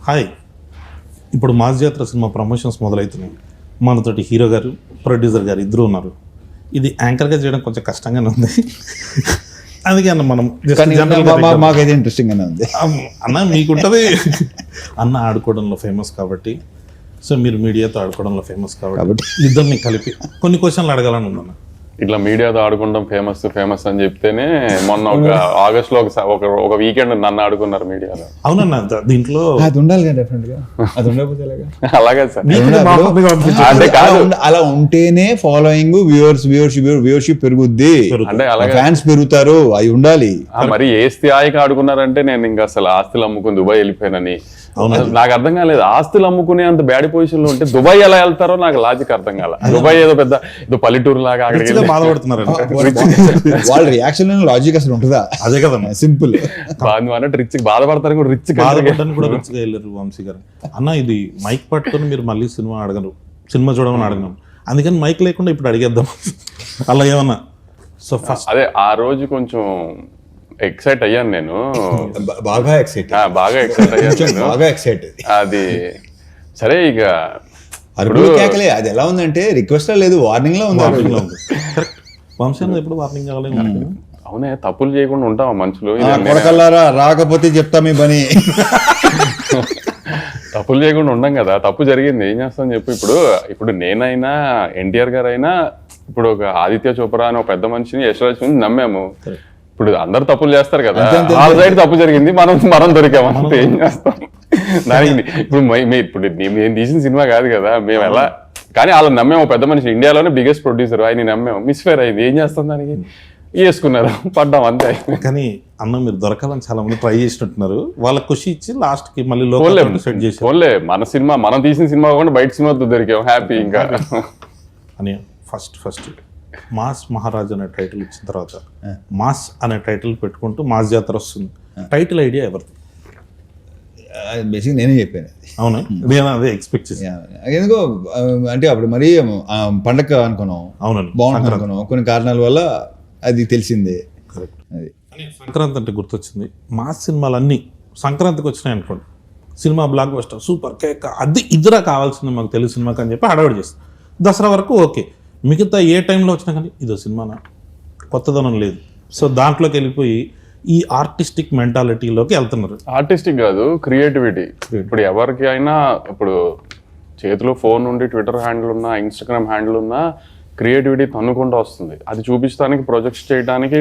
Hi, ఇప్పుడు mass జాతర cinema promotions మొదలవుతున్నాయి. మనతోటి హీరో గారు, ప్రొడ్యూసర్ గారు ఇద్దరు ఉన్నారు. ఇది యాంకర్గా చేయడం కొంచెం కష్టంగానే ఉంది. అందుకే అన్న మనం మాకైతే ఇంట్రెస్టింగ్గానే ఉంది. అన్న మీకుంటుంది అన్న ఆడుకోవడంలో ఫేమస్ కాబట్టి, సో మీరు మీడియాతో ఆడుకోవడంలో ఫేమస్ కాబట్టి ఇద్దరిని కలిపి కొన్ని క్వశ్చన్లు అడగాలని ఉందన్న. ఇట్లా మీడియాతో ఆడుకుంటాం ఫేమస్ అని చెప్తేనే మొన్న ఒక ఆగస్ట్ లో ఒక వీకెండ్ నన్ను ఆడుకున్నారు మీడియాలో. అవునన్న, దీంట్లో అది ఉండాలి కదా, డెఫినెట్ గా అది ఉండకపోతే అలాగే సార్. అంటే అలా ఉంటేనే ఫాలోయింగ్ వ్యూవర్షిప్ పెరుగుద్ది, అంటే అలాగే ఫ్యాన్స్ పెరుగుతారు, అవి ఉండాలి. మరి ఏ స్థాయికి ఆడుకున్నారంటే నేను ఇంకా అసలు ఆస్తులు అమ్ముకుని దుబాయ్ వెళ్ళిపోయానని. నాకు అర్థం కాలేదు, ఆస్తులు అమ్ముకునే అంత బ్యాడ్ పొజిషన్ లో ఉంటే దుబాయ్ ఎలా వెళ్తారో నాకు లాజిక్ అర్థం కాల. దుబాయ్ ఏదో ఏదో పల్లెటూరు లాగా అక్కడికి బాధపడుతున్నారు. వాళ్ళ రియాక్షన్ లాజిక్ అసలు ఉంటుందా? అదే కదా సింపుల్. అన్నట్టు రిచ్ బాధపడతారు కూడా, రిచ్ కూడా రిచ్గా వెళ్ళారు వంశీ గారు. అన్న ఇది మైక్ పట్టుకొని మీరు మళ్ళీ సినిమా చూడమని అడగను, అందుకని మైక్ లేకుండా ఇప్పుడు అడిగేద్దాం అలా ఏమన్నా. సో ఫస్ట్ అదే ఆ రోజు కొంచెం ఎక్సైట్ అయ్యాను నేను, బాగా ఎక్సైట్ అయ్యాను. అది సరే, ఇక కేకలే అది ఎలా ఉందంటే రిక్వెస్ట్ లేదు, వార్నింగ్ లో ఉంది. వంశీ ఎప్పుడు వార్నింగ్ కావాలి. అవునే, తప్పులు చేయకుండా ఉంటావా మనుషులు? కొడకల్లారా రాకపోతే చెప్తా మీ పని. తప్పులు చేయకుండా ఉండం కదా, తప్పు జరిగింది ఏం చేస్తాం చెప్పు. ఇప్పుడు నేనైనా ఎన్టీఆర్ గారు అయినా, ఇప్పుడు ఒక ఆదిత్య చోప్రా అని ఒక పెద్ద మనిషిని యశ్వరాజ్ నమ్మాము. ఇప్పుడు అందరు తప్పులు చేస్తారు కదా, వాళ్ళ సైడ్ తప్పు జరిగింది, మనం దొరికాము అంతే. ఏం చేస్తాం దానికి? ఇప్పుడు నేను తీసిన సినిమా కాదు కదా, మేము ఎలా కానీ వాళ్ళని నమ్మాము. పెద్ద మనిషి ఇండియాలోనే బిగ్గెస్ట్ ప్రొడ్యూసర్, ఆయన నమ్మాము, మిస్ఫేర్ అయింది. ఏం చేస్తాం దానికి? వేసుకున్నారు, పడ్డాం అంతే. కానీ అన్న మీరు దొరకాలని చాలా మంది ట్రై చేసినట్టున్నారు, వాళ్ళ ఖుషి ఇచ్చి లాస్ట్ కి మళ్ళీ సెట్ చేసి ఓన్లే మన సినిమా, మనం తీసిన సినిమా కాకుండా బయట సినిమాతో దొరికాం, హ్యాపీ. ఇంకా అని ఫస్ట్ మాస్ మహారాజ్ అనే టైటిల్ ఇచ్చిన తర్వాత మాస్ అనే టైటిల్ పెట్టుకుంటూ మాస్ జాతర వస్తుంది. టైటిల్ ఐడియా ఎవరిది? బేసిక్ నేనే చెప్పాను. అవునా? నేను అదే ఎక్స్పెక్ట్ చేసాను. ఎందుకో అంటే అప్పుడు మరీ పండగ అనుకున్నాం, అవునండి బాగుంటుంది అనుకున్నాం, కొన్ని కారణాల వల్ల అది తెలిసిందే. కరెక్ట్. అది సంక్రాంతి అంటే గుర్తొచ్చింది. మాస్ సినిమాలన్నీ సంక్రాంతికి వచ్చినాయి అనుకోండి, cinema block buster super cake, అది ఇద్దరా కావాల్సింది మాకు తెలుగు సినిమాకి అని చెప్పి హడావిడి చేస్తాం. దసరా వరకు ఓకే, మిగతా ఏ టైంలో వచ్చినా కానీ ఇదో సినిమానా, కొత్తదనం లేదు. సో దాంట్లోకి వెళ్ళిపోయి ఈ ఆర్టిస్టిక్ మెంటాలిటీలోకి వెళ్తున్నారు. ఆర్టిస్టిక్ కాదు, క్రియేటివిటీ. ఇప్పుడు ఎవరికి అయినా ఇప్పుడు చేతిలో ఫోన్ ఉండి ట్విట్టర్ హ్యాండిల్ ఉన్నా, ఇన్స్టాగ్రామ్ హ్యాండిల్ ఉన్నా, క్రియేటివిటీ తన్నుకుంటూ వస్తుంది. అది చూపించడానికి, ప్రొజెక్ట్స్ చేయడానికి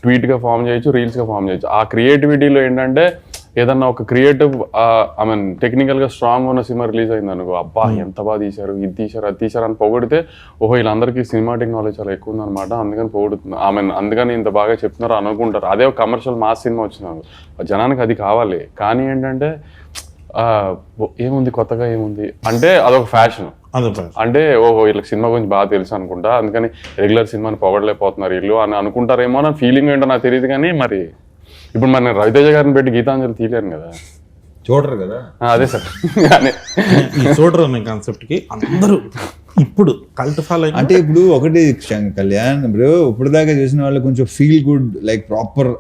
ట్వీట్గా ఫామ్ చేయొచ్చు, రీల్స్గా ఫామ్ చేయొచ్చు. ఆ క్రియేటివిటీలో ఏంటంటే ఏదన్నా ఒక క్రియేటివ్ టెక్నికల్గా స్ట్రాంగ్ ఉన్న సినిమా రిలీజ్ అయింది అనుకో, అబ్బా ఎంత బాగా తీశారు, ఇది తీశారు, అది తీశారు అని పొగిడితే, ఓహో వీళ్ళందరికీ సినిమాటిక్ నాలెడ్జ్ చాలా ఎక్కువ ఉందన్నమాట, అందుకని పొగుడుతుంది, అందుకని ఇంత బాగా చెప్తున్నారు అనుకుంటారు. అదే ఒక కమర్షియల్ మాస్ సినిమా వచ్చినారు, జనానికి అది కావాలి. కానీ ఏంటంటే ఏముంది కొత్తగా, ఏముంది అంటే అదొక ఫ్యాషన్. అంటే ఓహో వీళ్ళకి సినిమా గురించి బాగా తెలుసు అనుకుంటా, అందుకని రెగ్యులర్ సినిమాని పొగడలేకపోతున్నారు వీళ్ళు అని అనుకుంటారేమో నా ఫీలింగ్ ఏంటో నాకు తెలియదు. కానీ మరి ఇప్పుడు మన రవితేజ గారిని పెట్టి గీతాంజలి తీయలేను కదా, చూడరు కదా. అదే సార్, చూడరు అనే కాన్సెప్ట్కి అందరూ ఇప్పుడు కల్ట్ ఫాలో. అంటే ఇప్పుడు ఒకటి కళ్యాణ్, ఇప్పుడు దాకా చేసిన వాళ్ళు కొంచెం feel good, like proper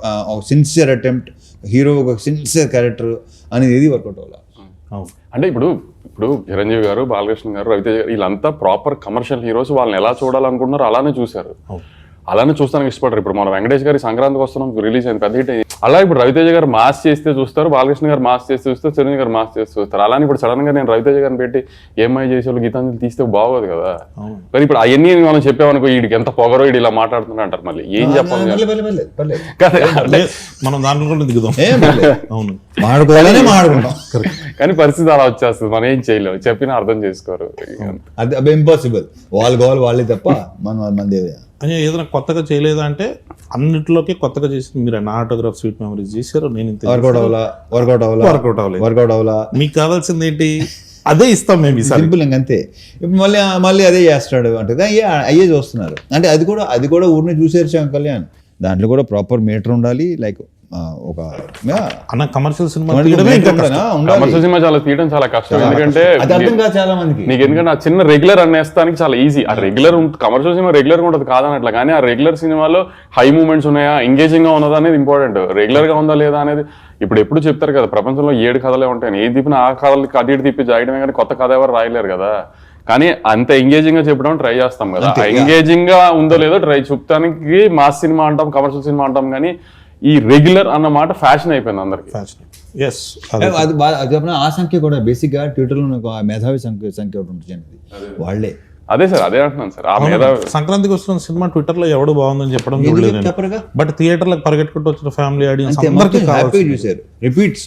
sincere attempt, hero ఒక సిన్సియర్ క్యారెక్టర్ అనేది ఏది వర్కౌట్ అవ్వాలి. అంటే ఇప్పుడు చిరంజీవి గారు, బాలకృష్ణ గారు, రవితేజ గారు వీళ్ళంతా ప్రాపర్ కమర్షియల్ హీరోస్. వాళ్ళని ఎలా చూడాలనుకుంటున్నారు అలానే చూశారు, అలానే చూస్తానికి ఇష్టపడరు. ఇప్పుడు మన వెంకటేష్ గారి సంక్రాంతికి వస్తున్నాం రిలీజ్ అయింది, పెద్ద హిట్ అయింది. అలా ఇప్పుడు రవితేజ గారు మాస్ చేస్తే చూస్తారు, బాలకృష్ణ గారు మాస్ చేస్తే చూస్తారు, చిరంజీవి గారు మాస్ చేస్తే చూస్తారు. అలానే ఇప్పుడు సడన్ గా నేను రవితేజ గారిని పెట్టి ఏమై చేసేవాళ్ళు గీతాంజలి తీస్తే బాగోదు కదా. కానీ ఇప్పుడు అవన్నీ మనం చెప్పామనుకో, వీడికి ఎంత పొగరో, వీడు ఇలా మాట్లాడుతున్నా అంటారు, మళ్ళీ ఏం చెప్పాలి మనం దాంట్లో కూడా దిగుదాం. అవును, కానీ పరిస్థితి అలా వచ్చేస్తుంది, మనం ఏం చేయలేము, చెప్పినా అర్థం చేసుకోరు. అది ఇంపాసిబుల్, వాళ్ళు కావాలి వాళ్ళే తప్ప మన అని ఏదైనా కొత్తగా చేయలేదా అంటే అన్నింటిలోకి కొత్తగా చేసి మీరు నా ఆటోగ్రాఫ్ స్వీట్ మెమరీస్ చేశారు, నేను వర్కౌట్ అవ్వలేదు. మీకు కావాల్సింది ఏంటి, అదే ఇస్తాం మేము సింపుల్ అంతే. ఇప్పుడు మళ్ళీ అదే చేస్తాడు అంటే అయ్యే చూస్తున్నారు. అంటే అది కూడా ఊరిని చూసేసాం కళ్యాణ్, దాంట్లో కూడా ప్రాపర్ మీటర్ ఉండాలి. లైక్ ఒక కమర్షియల్ సినిమా చాలా తీయడం చాలా కష్టం, ఎందుకంటే చాలా మందికి నీకు ఎందుకంటే ఆ చిన్న రెగ్యులర్ అనేస్తానికి చాలా ఈజీ. ఆ రెగ్యులర్ కమర్షియల్ సినిమా రెగ్యులర్ గా ఉంటుంది కాదనట్లా, కానీ ఆ రెగ్యులర్ సినిమాలో హై మూమెంట్స్ ఉన్నాయా, ఎంగేజింగ్ గా ఉన్నదా అనేది ఇంపార్టెంట్. రెగ్యులర్ గా ఉందా లేదా అనేది ఇప్పుడు ఎప్పుడు చెప్తారు కదా ప్రపంచంలో 7 కథలే ఉంటాయని, ఏ తిప్పిన ఆ కథలకి అటు ఇటు తిప్పి జాయడమే కానీ కొత్త కథ ఎవరు రాయలేరు కదా. కానీ అంత ఎంగేజింగ్ గా చెప్పడం ట్రై చేస్తాం కదా, ఎంగేజింగ్ గా ఉందో లేదో ట్రై చూపడానికి మాస్ సినిమా అంటాం, కమర్షియల్ సినిమా అంటాం, కానీ ఈ రెగ్యులర్ అన్న మాట ఫ్యాషన్ అయిపోయింది అందరికి. అది చెప్పిన ఆ సంఖ్య కూడా బేసిక్ గా ట్విట్టర్ లో నాకు ఆ మేధావి సంఖ్య ఒకటి ఉంటుంది వాళ్ళే. అదే సార్, అదే అంటున్నాను సార్. ఆ మీద సంక్రాంతికి వస్తున్న సినిమా ట్విట్టర్ లో ఎవడు బాగుందని చెప్పడం చెప్పరుగా, బట్ థియేటర్లకు పరిగెట్టుకుంటూ వచ్చిన ఫ్యామిలీ ఆడియన్స్ హ్యాపీగా చూసారు. రిపీట్స్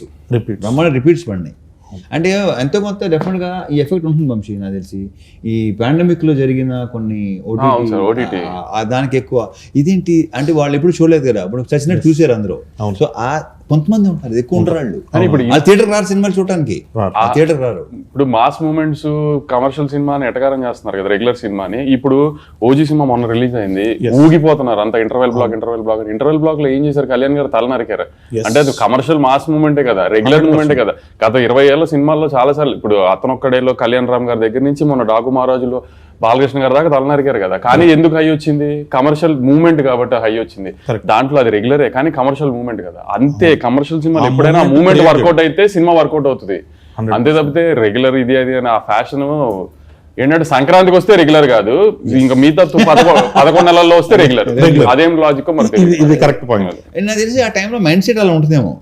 రిపీట్స్ పడినాయి అంటే ఎంతో కొంత డెఫినెట్ గా ఈ ఎఫెక్ట్ ఉంటుంది వంశీ. నాకు తెలిసి ఈ పాండమిక్ లో జరిగిన కొన్ని ఓటీటీ దానికి ఎక్కువ ఇదేంటి అంటే వాళ్ళు ఎప్పుడు చూడలేదు కదా, ఇప్పుడు చచ్చినట్టు చూసారు అందరూ. సో ఆ కొంతమంది ఉంటారు, ఎక్కువ ఉంటారు వాళ్ళు. ఇప్పుడు థియేటర్ రారు సినిమాలు చూడటానికి, థియేటర్ రారు. ఇప్పుడు మాస్ మూమెంట్స్ కమర్షియల్ సినిమాని ఎటకారం చేస్తున్నారు కదా రెగ్యులర్ సినిమాని. ఇప్పుడు ఓజీ సినిమా మొన్న రిలీజ్ అయింది, ఊగిపోతున్నారు అంత ఇంటర్వెల్ బ్లాక్ లో ఏం చేశారు, కళ్యాణ్ గారు తల నరికారు. అంటే అది కమర్షియల్ మాస్ మూమెంటే కదా, రెగ్యులర్ మూమెంటే కదా. గత 20 ఏళ్ళ సినిమాల్లో చాలా సార్లు, ఇప్పుడు అతనొక్కడేలో కళ్యాణ్ రామ్ గారి దగ్గర నుంచి మొన్న డాకు మహారాజులో బాలకృష్ణ గారి దాకా తల నరికారు కదా. కానీ ఎందుకు హై వచ్చింది, కమర్షియల్ మూమెంట్ కాబట్టి హై వచ్చింది. దాంట్లో అది రెగ్యులరే కానీ కమర్షియల్ మూమెంట్ కదా. అంతే, కమర్షియల్ సినిమా ఎప్పుడైనా మూమెంట్ వర్కౌట్ అయితే సినిమా వర్కౌట్ అవుతుంది, అంతే తప్పితే రెగ్యులర్ ఇది అది అని ఆ ఫ్యాషన్ ఏంటంటే సంక్రాంతికి వస్తే రెగ్యులర్ కాదు, ఇంకా మిగతా 11 నెలల్లో వస్తే రెగ్యులర్. అదేం లాజిక్ మరి ఇది కరెక్ట్ పాయింట్. నాకు తెలిసి ఆ టైంలో మైండ్ సెట్ అలా ఉంటుందేమో,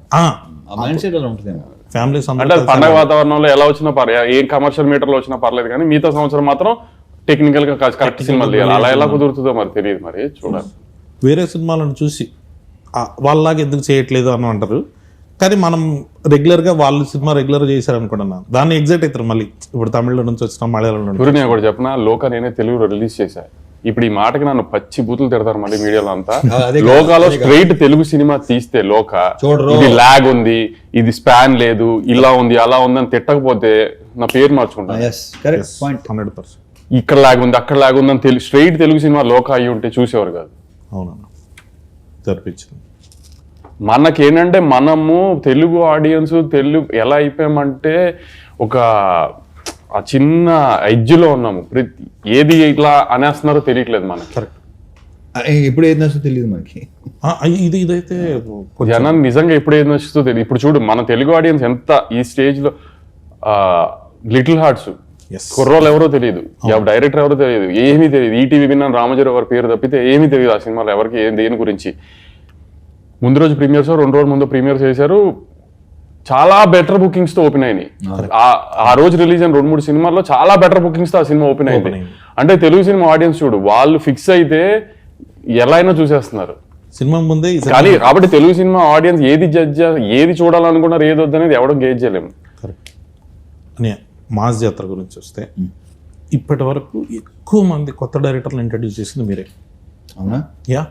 మైండ్ సెట్ అలా ఉంటుందేమో. ఫ్యామిలీస్ అంటే పండగ వాతావరణంలో ఎలా వచ్చినా పర్లేదు, ఏ కమర్షియల్ మీటర్ లో వచ్చినా పర్లేదు, కానీ మిగతా సంవత్సరం మాత్రం టెక్నికల్ గా కరెక్ట్ సినిమాలు తీయాలి. అలా ఎలా కుదురుతుందో మరి తెలియదు, మరి చూడాలి. వేరే సినిమాలను చూసి వాళ్ళలాగా ఎందుకు చేయట్లేదు అని అంటారు, కానీ మనం రెగ్యులర్గా వాళ్ళు సినిమా రెగ్యులర్ చేశారు అనుకుంటున్నాను, దాన్ని ఎగ్జైట్ అవుతారు. మళ్ళీ ఇప్పుడు తమిళ నుంచి వచ్చిన మలయాళం నుంచి నేను కూడా చెప్పిన లోక నేనే తెలుగులో రిలీజ్ చేశాను. ఇప్పుడు ఈ మాటకి నన్ను పచ్చి బూతులు తిడతారు మళ్ళీ మీడియాలో అంతా. లోకాలో స్ట్రైట్ తెలుగు సినిమా తీస్తే లోక ఇది లాగ్ ఉంది, ఇది స్పాన్ లేదు, ఇలా ఉంది అలా ఉంది అని తిట్టకపోతే నా పేరు మార్చుకుంటాను. 100% ఇక్కడ లాగ్ ఉంది అక్కడ లాగ్ ఉంది అని స్ట్రైట్ తెలుగు సినిమా లోక అయ్యి ఉంటే చూసేవారు కాదు. అవునన్నా జరిపించింది. మనకేంటంటే మనము తెలుగు ఆడియన్స్ తెలుగు ఎలా అయిపోయామంటే ఒక ఆ చిన్న ఎడ్జ్లో ఉన్నాము, ఏది ఇట్లా అనేస్తున్నారో తెలియట్లేదు మనకి. కరెక్ట్, ఎప్పుడు ఏది నచ్చుతో తెలియదు మనకి. ఇదైతే జనాన్ని నిజంగా ఎప్పుడు ఏది నచ్చుతో తెలియదు. ఇప్పుడు చూడు మన తెలుగు ఆడియన్స్ ఎంత ఈ స్టేజ్ లో లిటిల్ హార్ట్స్ కుర్రోలు ఎవరో తెలియదు, డైరెక్టర్ ఎవరో తెలియదు, ఏమీ తెలియదు. ఈటీవీ విన్నాను రామజీరావు గారి పేరు తప్పితే ఏమీ తెలియదు ఆ సినిమాలో ఎవరికి దేని గురించి. ముందు రోజు ప్రీమియర్స్ 2 రోజుల ముందు ప్రీమియర్స్ చేశారు, చాలా బెటర్ బుకింగ్స్ తో ఓపెన్ అయినాయి. ఆ రోజు రిలీజ్ అయిన 2-3 సినిమాల్లో చాలా బెటర్ బుకింగ్స్ తో ఆ సినిమా ఓపెన్ అయింది. అంటే తెలుగు సినిమా ఆడియన్స్ చూడు వాళ్ళు ఫిక్స్ అయితే ఎలా అయినా చూసేస్తున్నారు సినిమా ముందే. కానీ కాబట్టి తెలుగు సినిమా ఆడియన్స్ ఏది చూడాలనుకున్నారు ఏది వద్దనేది ఎవడో గేజ్ చేయలేము. కరెక్ట్. అని మాస్ జాతర గురించి వస్తే ఇప్పటి వరకు ఎక్కువ మంది కొత్త డైరెక్టర్లు ఇంట్రడ్యూస్ చేసింది మీరే. అవునా? యా,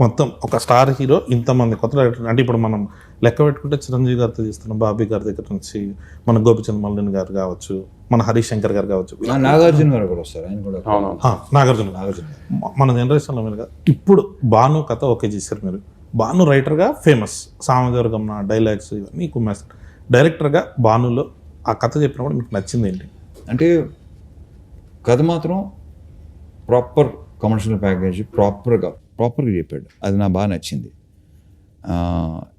మొత్తం ఒక స్టార్ హీరో ఇంతమంది కొత్త డైరెక్టర్. అంటే ఇప్పుడు మనం లెక్క పెట్టుకుంటే చిరంజీవి గారితో తీస్తున్నాం, బాబీ గారి దగ్గర నుంచి మన గోపిచంద్ మల్లిన్ గారు కావచ్చు, మన హరీష్ శంకర్ గారు కావచ్చు, నాగార్జున గారు కూడా వస్తారు, ఆయన కూడా నాగార్జున మన జనరేషన్లో మీరు ఇప్పుడు భాను కథ ఓకే చేశారు మీరు. భాను రైటర్గా ఫేమస్, సామజవర్గం డైలాగ్స్ ఇవన్నీ కుమ్మేస్తారు. డైరెక్టర్గా భానులో ఆ కథ చెప్పినప్పుడు మీకు నచ్చింది ఏంటి? అంటే కథ మాత్రం ప్రాపర్ కమర్షియల్ ప్యాకేజ్ ప్రాపర్గా చెప్పాడు, అది నాకు బాగా నచ్చింది.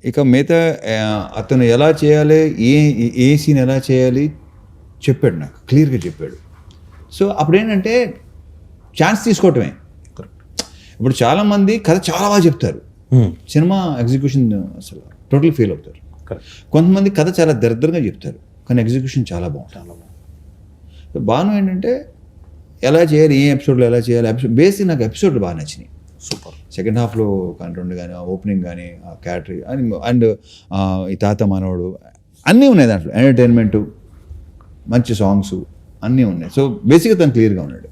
ఇక మిగతా అతను ఎలా చేయాలి, ఏ సీన్ ఎలా చేయాలి చెప్పాడు, నాకు క్లియర్గా చెప్పాడు. సో అప్పుడేంటంటే ఛాన్స్ తీసుకోవటమే. ఇప్పుడు చాలామంది కథ చాలా బాగా చెప్తారు, సినిమా ఎగ్జిక్యూషన్ అసలు టోటల్ ఫెయిల్ అవుతారు. కొంతమంది కథ చాలా దరిద్రంగా చెప్తారు కానీ ఎగ్జిక్యూషన్ చాలా బాగుంటుంది. బాను ఏంటంటే ఎలా చేయాలి, ఏ ఎపిసోడ్లో ఎలా చేయాలి, బేసిక్ నాకు ఎపిసోడ్లు బాగా నచ్చినాయి. సూపర్. సెకండ్ హాఫ్లో కంటెంట్ కానీ ఓపెనింగ్ కానీ క్యాటరీ అండ్ ఈ తాత మనోడు అన్నీ ఉన్నాయి దాంట్లో, ఎంటర్టైన్మెంటు మంచి సాంగ్స్ అన్నీ ఉన్నాయి. సో బేసిక్గా తను క్లియర్గా ఉన్నాడు.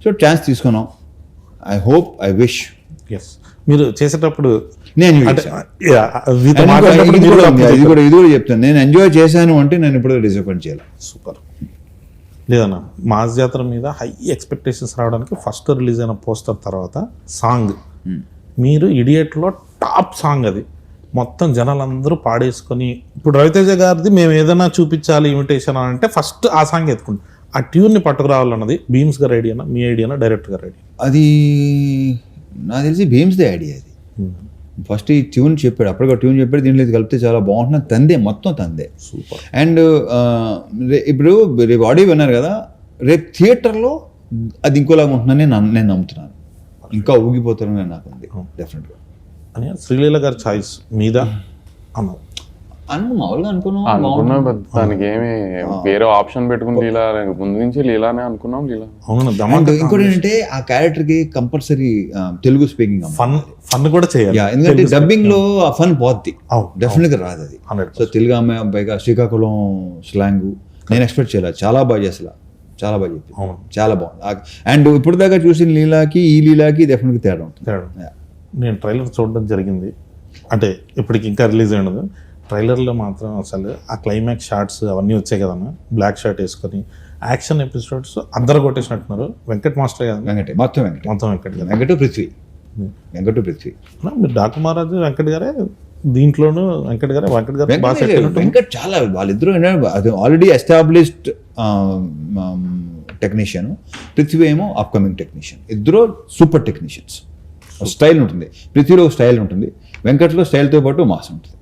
సో ఛాన్స్ తీసుకున్నాం. I hope, I wish. Yes, మీరు చేసేటప్పుడు నేను ఇది కూడా చెప్తాను, నేను ఎంజాయ్ చేశాను అంటే నేను ఇప్పుడు డిసప్పాయింట్ చేయాలి. సూపర్. లేదన్నా మాస్ జాతర మీద హై ఎక్స్పెక్టేషన్స్ రావడానికి ఫస్ట్ రిలీజ్ అయిన పోస్టర్ తర్వాత సాంగ్, మీరు ఇడియట్లో టాప్ సాంగ్ అది, మొత్తం జనాలందరూ పాడేసుకొని, ఇప్పుడు రవితేజ గారిది మేము ఏదైనా చూపించాలి ఇమిటేషన్ అని అంటే ఫస్ట్ ఆ సాంగ్ ఎత్తుకుంటాం. ఆ ట్యూన్ని పట్టుకురావాలన్నది భీమ్స్ గారి ఐడియానా, మీ ఐడియానా, డైరెక్టర్ గారి ఐడియా? అది నాకు తెలిసి భీమ్స్దే ఐడియా. అది ఫస్ట్ ఈ ట్యూన్ చెప్పాడు, అప్పటికి ట్యూన్ చెప్పాడు, దీంట్లో ఇది కలిపితే చాలా బాగుంటుంది, తందే మొత్తం తందే. సూపర్. అండ్ ఇప్పుడు రేపు ఆడియో విన్నారు కదా, రేపు థియేటర్లో అది ఇంకోలాగా ఉంటుందని నేను నమ్ముతున్నాను. ఇంకా ఊగిపోతారని నాకు ఉంది డెఫినెట్గా. అని శ్రీలీల గారి చాయిస్ మీద అన్నారు మామూలుగా అనుకున్నాం, దానికి ఏమి వేరే ఆప్షన్ పెట్టుకుని లీలా ముందు నుంచి లీలానే అనుకున్నాం. లీలా అవును. ఇంకోటి ఏంటంటే ఆ క్యారెక్టర్ కి కంపల్సరీ తెలుగు స్పీకింగ్ ఫన్ కూడా చేయాలి. ఎందుకంటే డబ్బింగ్ లో ఆ ఫన్ పోద్ది, డెఫినెట్ గా రాదు అది. సో తెలుగు అమ్మాయి పైగా శ్రీకాకుళం స్లాంగ్ నేను ఎక్స్పెక్ట్ చేయలేదు, చాలా బాగా చేసలా, చాలా బాగా చెప్పి, చాలా బాగుంది. అండ్ ఇప్పుడు దాకా చూసిన లీలాకి ఈ లీలాకి డెఫినెట్గా తేడా ఉంటుంది. నేను ట్రైలర్ చూడడం జరిగింది, అంటే ఇప్పటికి ఇంకా రిలీజ్ అయినది. ట్రైలర్లో మాత్రం అసలు ఆ క్లైమాక్స్ షార్ట్స్ అవన్నీ వచ్చాయి కదన్నా, బ్లాక్ షర్ట్ వేసుకొని యాక్షన్ ఎపిసోడ్స్ అందరు కొట్టేసినట్టున్నారు. వెంకట్ మాస్టర్ కదా, మొత్తం వెంకట్ పృథ్వీ. మీరు డాకు మహారాజు వెంకట్ గారే దీంట్లోనూ, వెంకట్ గారు వెంకట్ చాలా, వాళ్ళిద్దరూ ఆల్రెడీ ఎస్టాబ్లిష్డ్ టెక్నీషియన్, పృథ్వీ ఏమో అప్కమింగ్ టెక్నీషియన్. ఇద్దరు సూపర్ టెక్నీషియన్స్. స్టైల్ ఉంటుంది, పృథ్వీలో స్టైల్ ఉంటుంది, వెంకట్లో స్టైల్తో పాటు మాస్ ఉంటుంది.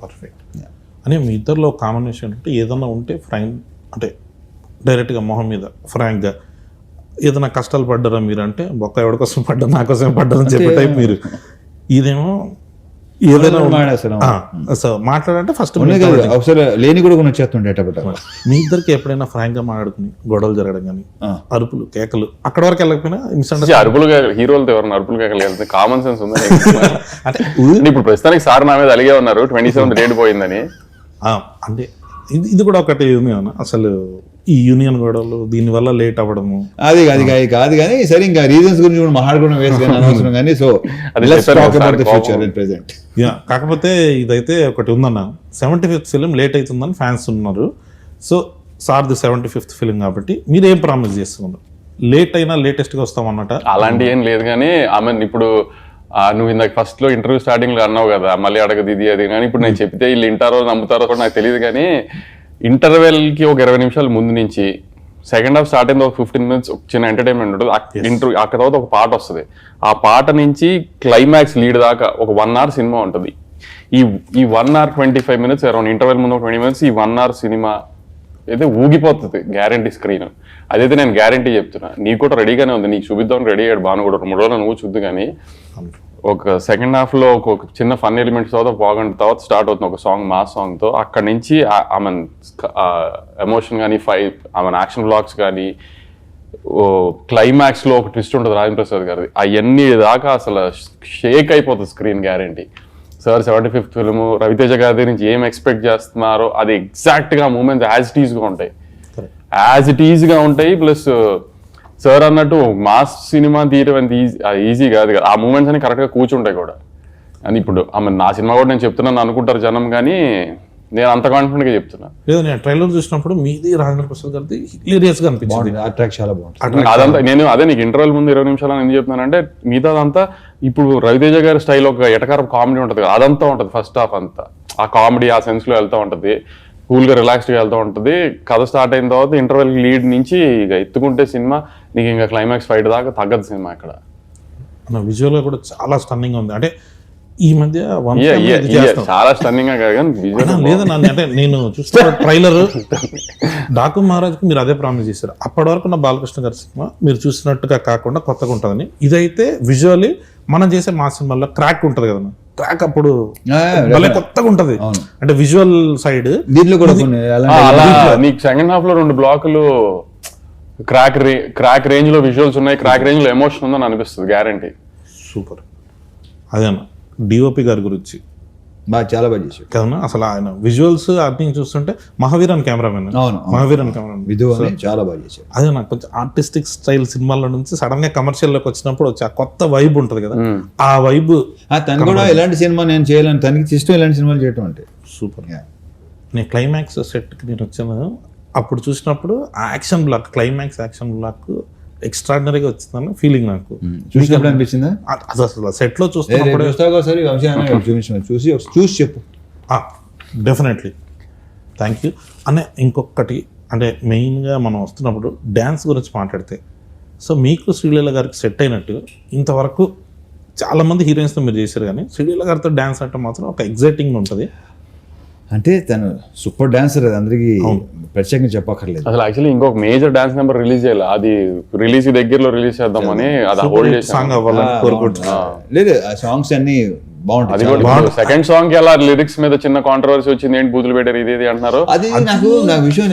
పర్ఫెక్ట్. అని మీ ఇద్దరిలో కాంబినేషన్ అంటే ఏదన్నా ఉంటే అంటే డైరెక్ట్గా మొహం మీద ఫ్రాంక్గా ఏదైనా కష్టాలు పడ్డారా మీరు అంటే, బొక్క ఎవరి కోసం పడ్డా, నా కోసం పడ్డారని చెప్పే టైప్ మీరు. ఇదేమో ఏదైనా మాట్లాడంటే ఫస్ట్ లేని కూడా వచ్చేస్తుండే. మీ ఇద్దరికి ఎప్పుడైనా ఫ్రాంక్ గా మాట్లాడుకుని గొడవలు జరగడం కానీ, అరుపులు కేకలు అక్కడ వరకు వెళ్ళకపోయినా అరుపులు హీరోలతో ఎవరైనా అరుపులు కేకలు వెళ్తే కామన్ సెన్స్ ఉంది అంటే ఇప్పుడు ప్రస్తుతానికి సార్ నా మీద అలిగే ఉన్నారు 27 డేట్ పోయిందని. అంటే ఇది కూడా ఒకటి ఉంది అన్న, అసలు ఈ యూనియన్ గొడవలు దీని వల్ల లేట్ అవ్వడము అది కాదు కానీ సరే, ఇంకా రీజన్స్ గురించి కూడా మాట్లాడుకోవడం వేస్ట్ కానీ అనవసరం కానీ. సో ప్రెసెంట్ కాకపోతే ఇదైతే ఒకటి ఉందన్న, 75th ఫిలిం లేట్ అవుతుందని ఫ్యాన్స్ ఉన్నారు. సో సార్ది 75th ఫిలిం కాబట్టి మీరు ఏం ప్రామిస్ చేస్తున్నారు? లేట్ అయినా లేటెస్ట్గా వస్తామన్నట అలాంటి ఏం లేదు కానీ ఆమె ఇప్పుడు నువ్వు ఇందాక ఫస్ట్ లో ఇంటర్వ్యూ స్టార్టింగ్ లో అన్నావు కదా, మళ్ళీ అడగదు ఇది అది కానీ, ఇప్పుడు నేను చెప్తే వీళ్ళు వింటారో నమ్ముతారో కూడా నాకు తెలియదు కానీ, ఇంటర్వెల్ కి ఒక 20 నిమిషాల ముందు నుంచి సెకండ్ హాఫ్ స్టార్ట్ అయింది, ఒక 15 minutes చిన్న ఎంటర్టైన్మెంట్ ఉంటుంది. ఇంటర్వ్యూ అక్కడ తర్వాత ఒక పాట వస్తుంది, ఆ పాట నుంచి క్లైమాక్స్ లీడ్ దాకా ఒక 1 hour సినిమా ఉంటుంది. ఈ 1 hour 25 minutes అరౌండ్ ఇంటర్వెల్ ముందు 20 minutes ఈ 1 hour సినిమా అయితే ఊగిపోతుంది గ్యారంటీ స్క్రీన్. అదైతే నేను గ్యారంటీ చెప్తున్నా. నీకు కూడా రెడీగానే ఉంది, నీకు చూపిద్దాం రెడీ అయ్యాడు బాను కూడా 3 రోజులు నువ్వు చూద్దు. కానీ ఒక సెకండ్ హాఫ్ లో ఒక చిన్న ఫన్ ఎలిమెంట్స్ తర్వాత బాగుంటుంది, తర్వాత స్టార్ట్ అవుతుంది ఒక సాంగ్, మాస్ సాంగ్ తో. అక్కడ నుంచి ఆమె ఎమోషన్ కానీ, ఆమె యాక్షన్ బ్లాక్స్ కానీ, క్లైమాక్స్ లో ఒక ట్విస్ట్ ఉంటుంది రాజేంద్ర ప్రసాద్ గారిది, అవన్నీ దాకా అసలు షేక్ అయిపోతుంది screen guarantee. Sir 75th film Raviteja గారి నుంచి ఏం ఎక్స్పెక్ట్ చేస్తున్నారో అది ఎగ్జాక్ట్ గా మూమెంట్స్ యాజ్ ఇట్ ఈజ్ గా ఉంటాయి. ప్లస్ సార్ అన్నట్టు మాస్ సినిమా తీయడం అంత ఈజీ కాదు కదా, ఆ మూమెంట్స్ అని కరెక్ట్ గా కూర్చుంటాయి కూడా. అని ఇప్పుడు నా సినిమా కూడా నేను చెప్తున్నాను అనుకుంటారు జనం, కానీ నేను అంత కాన్ఫిడెంట్ గా చెప్తున్నా. లేదు, నేను ట్రైలర్ చూసినప్పుడు మీది రాజేంద్ర ప్రసాద్ గారిది హిలేరియస్ గా అనిపించింది, చాలా బాగుంది అదంతా. నేను అదే నీకు ఇంటర్వెల్ ముందు 20 నిమిషాలు ఎందుకు చెప్తున్నానంటే, మిగతా అదంతా ఇప్పుడు రవితేజ గారి స్టైల్ ఒక ఎటకారం కామెడీ ఉంటుంది కదా, అదంతా ఉంటుంది. ఫస్ట్ హాఫ్ అంతా ఆ కామెడీ ఆ సెన్స్ లో వెళ్తూ ఉంటుంది, కూల్ గా రిలాక్స్డ్ గా వెళ్తూ ఉంటుంది. కథ స్టార్ట్ అయిన తర్వాత ఇంటర్వెల్ లీడ్ నుంచి ఇక ఎత్తుకుంటే సినిమా నీకు ఇంకా క్లైమాక్స్ ఫైట్ దాకా తగ్గదు సినిమా. ఇక్కడ విజువల్ గా కూడా చాలా స్టన్నింగ్ ఉంది. అంటే ఈ మధ్య చాలా స్టన్నింగ్ గా కాదు లేదన్నా, అంటే నేను చూస్తున్న ట్రైలర్ డాకు మహారాజ్కి మీరు అదే ప్రామిస్ చేశారు. అప్పటి వరకు నా బాలకృష్ణ గారి సినిమా మీరు చూసినట్టుగా కాకుండా కొత్తగా ఉంటుందని. ఇదైతే విజువల్లీ మనం చేసే మా సినిమాలో క్రాక్ ఉంటుంది కదన్నా, క్రాక్ అప్పుడు భలే కొత్తగా ఉంటది. అంటే విజువల్ సైడ్ దీంట్లో కూడా నీకు సెకండ్ హాఫ్ లో 2 బ్లాకులు క్రాక్ రేంజ్ లో విజువల్స్ ఉన్నాయి, క్రాక్ రేంజ్ లో ఎమోషన్ ఉందని అనిపిస్తుంది గ్యారంటీ. సూపర్. అదేనా డిఓపి గారి గురించి చాలా బాగా చేశాడు కదన్నా. అసలు ఆయన విజువల్స్ అన్ని చూస్తుంటే మహావీరన్ కెమెరామెన్, మహావీరన్ కెమెరామెన్ చాలా బాగా చేశాడు. అదే నాకు కొంచెం ఆర్టిస్టిక్ స్టైల్ సినిమాల నుంచి సడన్ గా కమర్షియల్ లోకి వచ్చినప్పుడు వచ్చి ఆ కొత్త వైబ్ ఉంటది కదా, ఆ వైబ్ తను కూడా ఎలాంటి సినిమా నేను చేయాలని తనకి ఇష్టం ఇలాంటి సినిమాలు చేయటం అంటే సూపర్. నేను క్లైమాక్స్ సెట్కి నేను వచ్చాను, అప్పుడు చూసినప్పుడు ఆ action block, climax action block ఎక్స్ట్రాడినరీగా వచ్చిందని ఫీలింగ్ నాకు. చూసినప్పుడు అనిపించిందా? అది అసలు సెట్ లో చూస్తున్నప్పుడు చూసి చెప్పు. డెఫినెట్లీ, థ్యాంక్ యూ అనే. ఇంకొకటి అంటే మెయిన్గా మనం వస్తున్నప్పుడు డ్యాన్స్ గురించి మాట్లాడితే, సో మీకు శ్రీలీల గారికి సెట్ అయినట్టు ఇంతవరకు చాలా మంది హీరోయిన్స్తో మీరు చేశారు కానీ శ్రీలీల గారితో డ్యాన్స్ అంటే మాత్రం ఒక ఎగ్జైటింగ్ ఉంటుంది. అంటే తను సూపర్ డాన్సర్, అది అందరికీ ప్రత్యేకంగా చెప్పక్కర్లేదు. అసలు యాక్చువల్లీ ఇంకొక మేజర్ డాన్స్ నెంబర్ రిలీజ్ చేయాలి, అది రిలీజ్ దగ్గరలో రిలీజ్ చేద్దామని అది హోల్డ్ చేసాం. సాంగ్ అవ్వాలని కోరుకుంటున్నా. లేదు ఆ సాంగ్స్ అన్ని అది బాగుంటాయి. కూడా సెకండ్ సాంగ్ కి అలా లిరిక్స్ మీద చిన్న కాంట్రవర్సీ వచ్చింది, ఏంటి బూతులు పెట్టారు ఇది ఇది అంటున్నారు. అది నాకు విషయం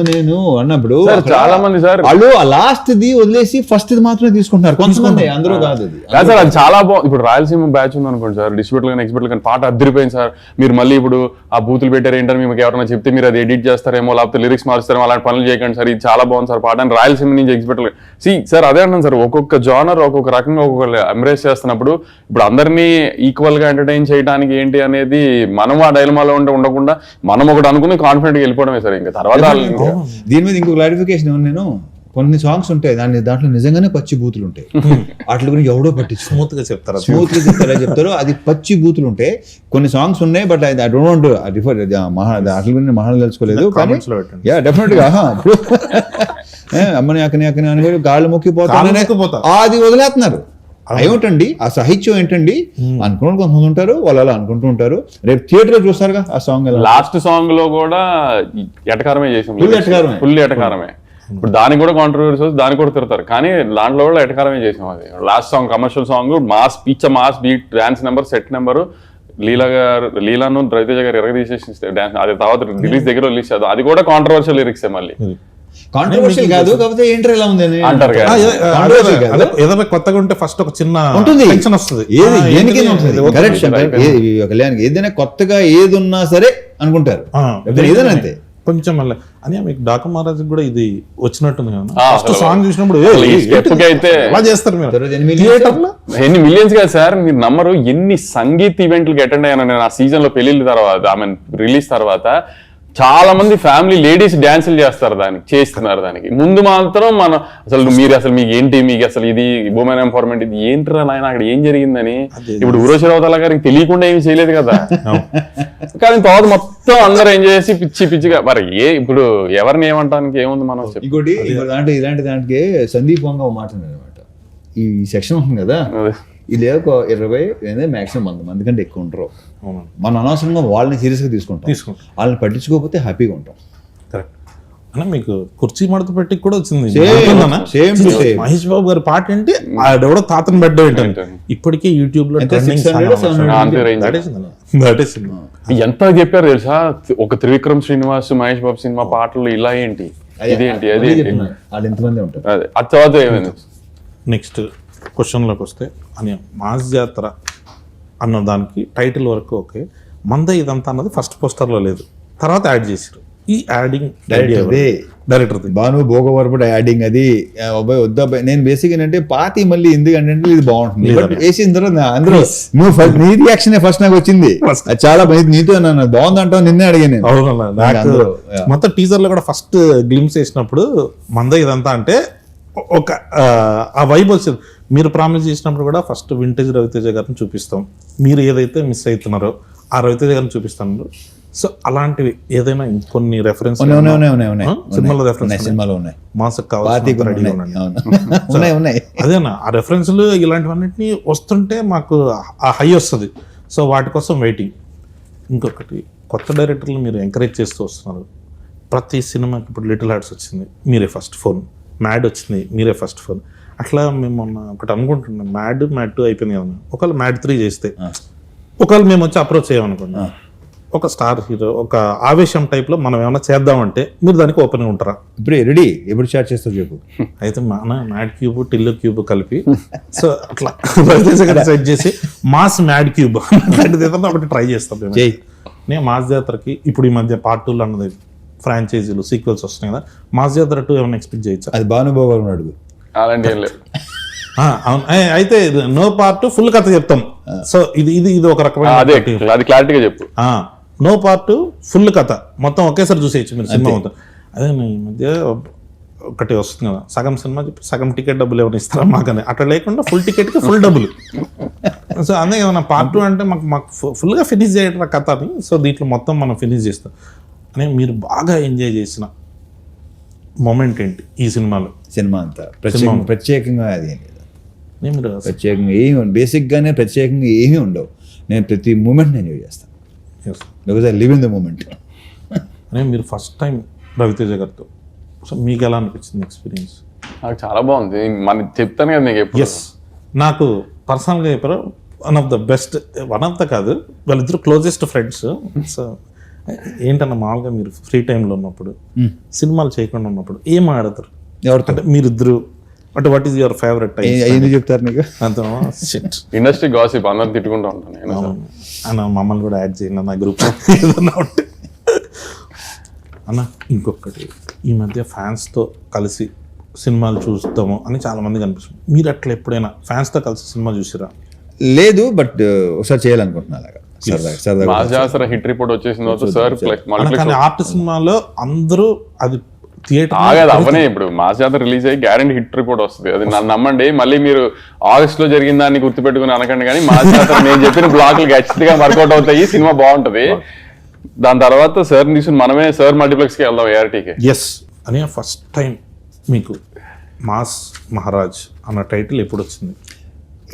నేను అన్నప్పుడు చాలా మంది సార్ వాళ్ళు ఆ లాస్ట్ ది వదిలేసి ఫస్ట్ ఇది మాత్రమే తీసుకుంటున్నారు కొంతమంది, అందరూ కాదు అది. కాదు సార్, అది చాలా బాగుంది. ఇప్పుడు రాయలసీమ బ్యాచ్ ఉంది అనుకోండి సార్, డిస్ట్రిబ్యూటర్ కానీ ఎక్స్పర్ట్ కానీ పాట అద్దరిపోయింది సార్. మీరు మళ్ళీ ఇప్పుడు ఆ బూతులు పెట్టారు ఏంటని మీకు ఎవరైనా చెప్తే మీరు అది ఎడిట్ చేస్తారేమో, లేకపోతే లిరిక్స్ మారుస్తారేమో, అలాంటి పనులు చేయకండి సార్, ఇది చాలా బాగుంది సార్ పాట అని రాయలసీమ నుంచి ఎక్స్పర్ట్. సార్ అదే అంటాను సార్, ఒక్కొక్క జానర్ ఒక్కొక్క రకంగా ఒక్కొక్క ఎంబ్రేస్ చేస్తున్నప్పుడు ఇప్పుడు అందరినీ ఈక్వల్ గా ఎంటర్టైన్ చేయడానికి ఏంటి అనేది మనం ఆ డైలమాలో ఉండకుండా మనం ఒకటి అనుకుని కాన్ఫిడెంట్ గా వెళ్ళిపోవడమే సార్. ఇంకా తర్వాత దీని మీద ఇంకో క్లారిఫికేషన్ ఏమన్నా, నేను కొన్ని సాంగ్స్ ఉంటాయి దాంట్లో నిజంగానే పచ్చి బూతులు ఉంటాయి, వాటి గురించి ఎవడో పట్టించు స్మూత్ గా చెప్తారు, చెప్తారు అది పచ్చి బూతులు ఉంటాయి. కొన్ని సాంగ్స్ ఉన్నాయి బట్ ఐ డోంట్ రిఫర్ వాటి గురించి మహాన్ తెలుసుకోలేదు కానీ యా డెఫినెట్ గా అమ్మని అక్కని అక్కని అని గాళ్ళు మొక్కిపోతా అది వదిలేస్తున్నారు. ఏమిటండి ఆ సాహిత్యం ఏంటండి అనుకున్న కొంతమంది ఉంటారు, వాళ్ళు అలా అనుకుంటూ ఉంటారు. రేపు థియేటర్ లో చూస్తారుగా ఆ సాంగ్, లాస్ట్ సాంగ్ లో కూడా ఎటకారమే చేసాం, ఫుల్ ఎటకారమే. ఇప్పుడు దానికి కూడా కాంట్రవర్సీ వస్తుంది, దానికి కూడా తిడతారు, కానీ దాంట్లో కూడా ఎటకారమే చేసాం. అది last song commercial song, mass పిచ్చ mass beat, dance number, set number, లీలాను రవితేజ గారు ఎరగదీసేసి డాన్స్, అది తర్వాత రిలీజ్ దగ్గర రిలీజ్ చేద్దాం, అది కూడా కాంట్రవర్షియల్ లిరిక్స్ మళ్ళీ. కాంట్రవర్షియల్ కాదు, కాకపోతే ఏంటర్ ఎలా ఉంది అంటారు. ఏదైనా కొత్తగా ఉంటే ఫస్ట్ ఒక చిన్న ఉంటుంది, టెన్షన్ వస్తుంది. కళ్యాణ్ ఏదైనా కొత్తగా ఏది ఉన్నా సరే అనుకుంటారు, ఏదైనా అంతే కొంచెం మళ్ళీ అని. మీకు డాకు మహారాజ్ కూడా ఇది వచ్చినట్టుంది కదా, ఫస్ట్ సాంగ్ చూసినప్పుడు అయితే అలా చేస్తారు మీరు ఎన్ని మిలియన్స్ కదా సార్, మీరు నమ్మరు ఎన్ని సంగీత్ ఈవెంట్లకి అటెండ్ అయ్యాను నేను ఆ సీజన్ లో పెళ్లిళ్ళ తర్వాత, ఐ మీన్ రిలీజ్ తర్వాత. చాలా మంది ఫ్యామిలీ లేడీస్ డాన్సులు చేస్తారు, చేస్తున్నారు. దానికి ముందు మాత్రం మనం అసలు మీకు ఏంటి, మీకు అసలు ఇది ఉమెన్ ఎంపవర్మెంట్, ఇది ఏంటి నాయన అక్కడ ఏం జరిగిందని. ఇప్పుడు ఉర్వశి రౌతల గారికి తెలియకుండా ఏమి చేయలేదు కదా, కానీ తర్వాత మొత్తం అందరూ ఎంజాయ్ చేసి పిచ్చిగా. మరి ఇప్పుడు ఎవరిని ఏమంటానికి ఏముంది మనం. ఇంకోటి ఇలాంటి దానికి సందీప్ వంగ మాట్లాడారు అనమాట, ఈ సెక్షన్ ఉంటుంది కదా, ఇది ఒక 20 మాక్సిమం 100 మంది కంటే ఎక్కువ ఉంటారు. మనం అనవసరంగా వాళ్ళని సీరియస్గా తీసుకుంటాం, వాళ్ళని పట్టించుకోకపోతే హ్యాపీగా ఉంటాం. కరెక్ట్ అన్న. మీకు కుర్చీ మడత పెట్టి కూడా వచ్చింది మహేష్ బాబు గారి పాట ఏంటి, ఆడెవడో తాతను బెడ్ ఏంటంటే ఇప్పటికే యూట్యూబ్ లో ఎంత చెప్పారు తెలుసా, ఒక త్రివిక్రమ్ శ్రీనివాస్ మహేష్ బాబు సినిమా పాటలు ఇలా ఏంటి, ఇదేంటి, అది ఎంతమంది ఉంటారు. అదే అది తర్వాత ఏమైంది. నెక్స్ట్ క్వశ్చన్లోకి వస్తే అని మాస్ జాతర అన్న దానికి టైటిల్ వరకు ఓకే, మంద ఇదంతా అన్నది ఫస్ట్ పోస్టర్లో లేదు, తర్వాత యాడ్ చేశారు. ఈ యాడింగ్ డైరెక్టర్ భాను భోగవరపుడు యాడింగ్ అది వద్దా. నేను బేసిక్ ఏంటంటే పాతి మళ్ళీ ఎందుకంటే ఇది బాగుంటుంది వేసిన తర్వాత అందరూ నీ రియాక్షన్ ఫస్ట్ నాకు వచ్చింది, చాలా నీతో నన్ను బాగుందంటావు, నిన్నే అడిగాను నేను. అవునన్నా, మొత్తం టీజర్ లో కూడా ఫస్ట్ గ్లిమ్స్ వేసినప్పుడు మంద ఇదంతా అంటే ఒక ఆ వైబ్ వచ్చింది. మీరు ప్రామిస్ చేసినప్పుడు కూడా ఫస్ట్ వింటేజ్ రవితేజ గారిని చూపిస్తాం, మీరు ఏదైతే మిస్ అవుతున్నారో ఆ రవితేజ గారిని చూపిస్తాను. సో అలాంటివి ఏదైనా కొన్ని రెఫరెన్స్ సినిమాలో రెఫరెన్స్ మాసకు కావాలి అదేనా, ఆ రెఫరెన్స్లు ఇలాంటివన్నిటిని వస్తుంటే మాకు ఆ హై వస్తుంది. సో వాటి కోసం వెయిటింగ్. ఇంకొకటి కొత్త డైరెక్టర్లు మీరు ఎంకరేజ్ చేస్తూ వస్తున్నారు. ప్రతి సినిమాకి ఇప్పుడు లిటిల్ హార్ట్స్ వచ్చింది, మీరే ఫస్ట్ ఫోన్, మ్యాడ్ వచ్చింది, మీరే ఫస్ట్ ఫోన్. అట్లా మేము మొన్న ఒకటి అనుకుంటున్నాం, మ్యాడ్ 2 అయిపోయింది కదా, ఒకవేళ మ్యాడ్ 3 చేస్తే, ఒకవేళ మేము వచ్చి అప్రోచ్ చేయమనుకున్నాం, ఒక స్టార్ హీరో ఒక ఆవేశం టైప్లో మనం ఏమైనా చేద్దామంటే మీరు దానికి ఓపెన్గా ఉంటారా? ఇప్పుడు రెడీ, ఎప్పుడు స్టార్ట్ చేస్తావు చెప్పు. అయితే మన మ్యాడ్ క్యూబ్ టిల్లు క్యూబ్ కలిపి సో అట్లా సెట్ చేసి మాస్ మ్యాడ్ క్యూబ్ ఏదన్నా ఒకటి ట్రై చేస్తాం. నేను మాస్ జాతరకి ఇప్పుడు ఈ మధ్య పార్ట్ 2 అన్నది ఫ్రాంచైజీలు సీక్వెల్స్ వస్తున్నాయి కదా, మాస్ జాతర 2 ఏమైనా ఎక్స్పెక్ట్ చేయొచ్చా? అది భానుభావు అడుగు. అలాంటి ఏం లేదు. అయితే నో పార్ట్ ఫుల్ కథ చెప్తాం. సో ఇది ఒక రకమైన అది క్లారిటీగా చెప్పు. నో పార్ట్ ఫుల్ కథ మొత్తం ఒకేసారి చూసేయచ్చు మీరు సినిమా మొత్తం. అదే ఈ మధ్య ఒకటి వస్తుంది కదా, సగం సినిమా చెప్పి సగం టికెట్ డబ్బులు ఏమైనా ఇస్తారా మాకని, అట్లా లేకుండా ఫుల్ టికెట్కి ఫుల్ డబ్బులు. సో అందుకే ఏమన్నా పార్ట్ 2 అంటే మాకు ఫుల్గా ఫినిష్ చేయడం కథ అని. సో దీంట్లో మొత్తం మనం ఫినిష్ చేస్తాం అని. మీరు బాగా ఎంజాయ్ చేసిన మొమెంట్ ఏంటి ఈ సినిమాలో? సినిమా అంతా ప్రత్యేకంగా అది ఏం లేదు, నేను మీరు ప్రత్యేకంగా ఏమి బేసిక్గానే ప్రత్యేకంగా ఏమీ ఉండవు. నేను ప్రతి మూమెంట్ ఎంజాయ్ చేస్తాను yes. Because I live in the moment. అనే మీరు ఫస్ట్ టైం రవితేజ గారితో సో మీకు ఎలా అనిపించింది ఎక్స్పీరియన్స్? నాకు చాలా బాగుంది. మన చెప్తాను కదా నీకు ఎప్పుడు. ఎస్, నాకు పర్సనల్గా చెప్పారు one of the best, one of the కాదు వాళ్ళిద్దరు క్లోజెస్ట్ ఫ్రెండ్స్. సో ఏంటన్నా మామూలుగా మీరు ఫ్రీ టైంలో ఉన్నప్పుడు సినిమాలు చేయకుండా ఉన్నప్పుడు ఏం ఆడతారు? ఎవరితో అంటే మీరిద్దరు అంటే what is your favourite time? ఎందుకు చెప్తారు నీకు? అంత షిట్ ఇండస్ట్రీ గాసిప్ అందరు తిట్టుకుంటూ ఉంటాను నేను. అన్న మమ్మల్ని కూడా యాడ్ చేయండి నా గ్రూప్ ఏదన్నా ఉంటే. అన్న ఇంకొకటి, ఈ మధ్య ఫ్యాన్స్తో కలిసి సినిమాలు చూస్తాము అని చాలా మంది కనిపిస్తుంది. మీరు అట్లా ఎప్పుడైనా ఫ్యాన్స్తో కలిసి సినిమా చూసిరా? లేదు, బట్ ఒకసారి చేయాలనుకుంటున్నా అలాగా సరదాగా సరదాగా. మాస్ జాతర హిట్ రిపోర్ట్ వచ్చేసిన తర్వాత సార్ కానీ ఆర్ట్ సినిమాలో అందరూ అది థియేటర్ ఆగదు అవనే. ఇప్పుడు మాస్ జాతర రిలీజ్ అయ్యి గ్యారెంటీ హిట్ రిపోర్ట్ వస్తుంది. అది నన్ను నమ్మండి. మళ్ళీ మీరు ఆగస్ట్ లో జరిగిన దాన్ని గుర్తుపెట్టుకుని అనకండి. కానీ మాస్ జాతర నేను చెప్పిన బ్లాక్లు ఖచ్చితంగా వర్కౌట్ అవుతాయి. సినిమా బాగుంటది. దాని తర్వాత సార్ తీసుకుని మనమే సార్ మల్టీప్లెక్స్ కి వెళ్దాం ఏఆర్టీకి. ఎస్ అని ఫస్ట్ టైం మీకు మాస్ మహారాజ్ అన్న టైటిల్ ఎప్పుడు వచ్చింది?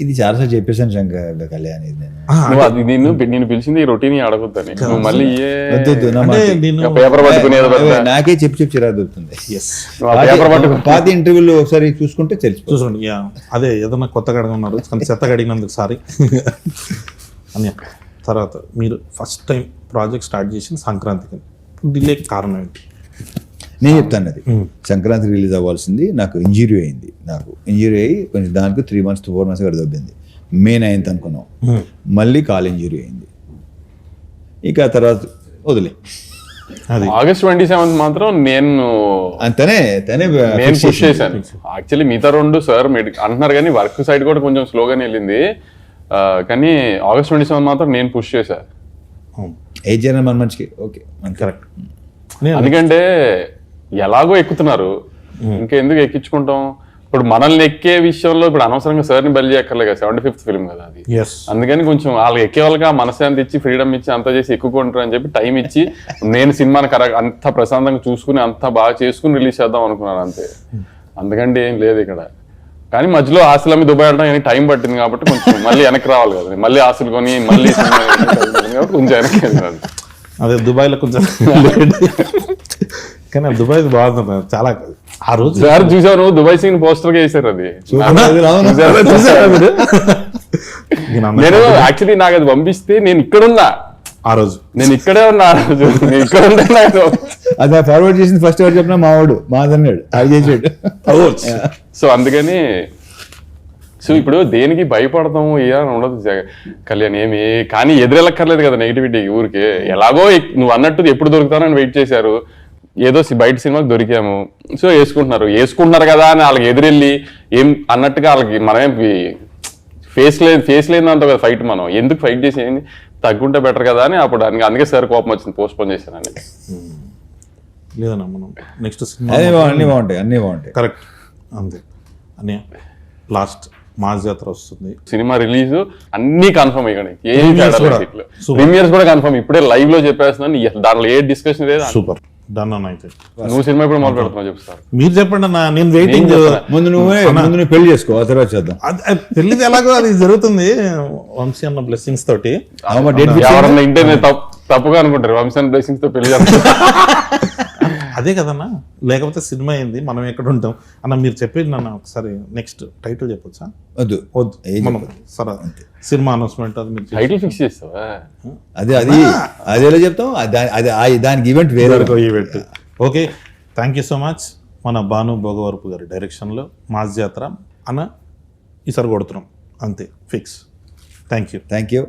ఇది చాలాసార్లు చెప్పేసాను శంకర్ కళ్యాణ్. ఇది నేను నువ్వు అది నేను పిలిచింది ఈ రొటీన్ అడగొద్దని. నువ్వు మళ్ళీ వద్దు, వద్దు, నా అంటే మాట. నేను పేపర్ పట్టుకునేది నాకే చెప్పి చిరా దొరుకుతుంది. ఎస్ పేపర్ పట్టుకుని పాత ఇంటర్వ్యూలు ఒకసారి చూసుకుంటే తెలిసిపోతుంది. చూసుకోండి. యా అదే ఏదన్నా కొత్తగా అడగన్నారు కానీ చెత్తగా అడిగినందుకు సారీ అని. తర్వాత మీరు ఫస్ట్ టైం ప్రాజెక్ట్ స్టార్ట్ చేసింది సంక్రాంతికి, డిలే కారణం ఏంటి? నేను చెప్తాను. అది సంక్రాంతి రిలీజ్ అవ్వాల్సింది, నాకు ఇంజురీ అయింది. నాకు ఇంజురీ అయ్యి కొంచెం దానికి 3 months to 4 months కూడా దొబ్బింది. మే 9th అనుకున్నాం, మళ్ళీ కాల్ ఇంజురీ అయింది. ఇక తర్వాత వదిలే. అది ఆగస్ట్ 27th మాత్రం నేను తనే పుష్ చేశాను. యాక్చువల్లీ మిగతా 2 సార్ అంటున్నారు కానీ వర్క్ సైడ్ కూడా కొంచెం స్లోగానే వెళ్ళింది. కానీ ఆగస్ట్ 27th మాత్రం నేను పుష్ చేశాను. ఏ జనం మన మంచికి ఓకే కరెక్ట్. ఎందుకంటే ఎలాగో ఎక్కుతున్నారు, ఇంకెందుకు ఎక్కించుకుంటాం. ఇప్పుడు మనల్ని ఎక్కే విషయంలో ఇప్పుడు అనవసరంగా సార్ని బలి చేయక్కర్లే కదా. 75th ఫిల్మ్ కదా అది. ఎస్ అందుకని కొంచెం వాళ్ళకి ఎక్కే వాళ్ళకి ఆ మనశ్శాంతి ఇచ్చి ఫ్రీడమ్ ఇచ్చి అంతా చేసి ఎక్కుకుంటారు అని చెప్పి టైం ఇచ్చి నేను సినిమాని అంత ప్రశాంతంగా చూసుకుని అంత బాగా చేసుకుని రిలీజ్ చేద్దాం అనుకున్నాను అంతే. అందుకంటే ఏం లేదు ఇక్కడ. కానీ మధ్యలో ఆశలు అమ్మి దుబాయ్ వెళ్ళడం టైం పట్టింది కాబట్టి కొంచెం మళ్ళీ వెనక్కి రావాలి కదా. మళ్ళీ ఆశలు కొని మళ్ళీ కొంచెం వెనక్కి వెళ్ళాలి. అదే దుబాయ్లో కొంచెం కానీ దుబాయ్ బాగుంది చాలా. ఆ రోజు సార్ చూసాను దుబాయ్ సీన్ పోస్టర్ గా వేసారు. అది నేను యాక్చువల్లీ నాకు అది పంపిస్తే నేను ఇక్కడున్నా ఆ రోజు, నేను ఇక్కడే ఉన్నా ఆ రోజు, నేను ఇక్కడ ఉన్నా. అది ఫార్వర్డ్ చేసింది ఫస్ట్ ఎవరు చెప్పినా మావాడు మాదన్నాడు అది చేసాడు. సో అందుకని సో ఇప్పుడు దేనికి భయపడతాము ఏమని ఉండదు కళ్యాణ్ ఏమి. కానీ ఎదురెళ్ళక్కర్లేదు కదా నెగిటివిటీ ఊరికే. ఎలాగో నువ్వు అన్నట్టు ఎప్పుడు దొరుకుతానని వెయిట్ చేశారు. ఏదో బయట సినిమాకి దొరికాము, సో వేసుకుంటున్నారు కదా అని వాళ్ళకి ఎదురెళ్ళి ఏం అన్నట్టుగా వాళ్ళకి మనమే ఫేస్ లేదంత కదా ఫైట్. మనం ఎందుకు ఫైట్ చేసి ఏంది తగ్గుంటే బెటర్ కదా అని అప్పుడు అందుకే సార్ కోపం వచ్చింది, పోస్ట్ పోన్ చేశానండి. లేదన్నా మనం నెక్స్ట్ సినిమా అన్నీ బాగుంటాయి కరెక్ట్ అంతే అని. లాస్ట్ మాస్ జాతర వస్తుంది, సినిమా రిలీజ్ అన్ని కన్ఫర్మ్ అయ్యాయి. ప్రీమియర్స్ కూడా కన్ఫర్మ్. ఇప్పుడే లైవ్ లో చెప్పేస్తున్నాను, దాంట్లో ఏ డిస్కషన్ లేదు. సూపర్ డన్ అన్న. అయితే నువ్వు సినిమా ఇప్పుడు మొదలు పెడుతున్నావు చెప్తారు. మీరు చెప్పండి అన్న, నేను వెయిటింగ్. ముందు నువ్వు పెళ్లి చేసుకో, ఆ తర్వాత చేద్దాం. పెళ్లిది ఎలాగో అది జరుగుతుంది వంశీ అన్న బ్లెస్సింగ్స్ తోటి. ఎవరన్నా ఇంటే తప్పుగా అనుకుంటారు వంశీ అన్న బ్లెస్సింగ్స్ తో పెళ్లి అదే కదన్నా, లేకపోతే సినిమా అయింది మనం ఎక్కడ ఉంటాం అన్న. మీరు చెప్పేది నన్న ఒకసారి నెక్స్ట్ టైటిల్ చెప్పొచ్చా? వద్దు మనం సరే సినిమా అనౌన్స్మెంట్ అది మీరు టైటిల్ ఫిక్స్ చేస్తావా? అది ఎలా చెప్తాం, దానికి ఈవెంట్ వేరే event. Okay, thank you so much. మన భాను భోగవరపు గారి డైరెక్షన్లో మాస్ జాతర అన్న ఈసారి కొడుతున్నాం అంతే ఫిక్స్. Thank you.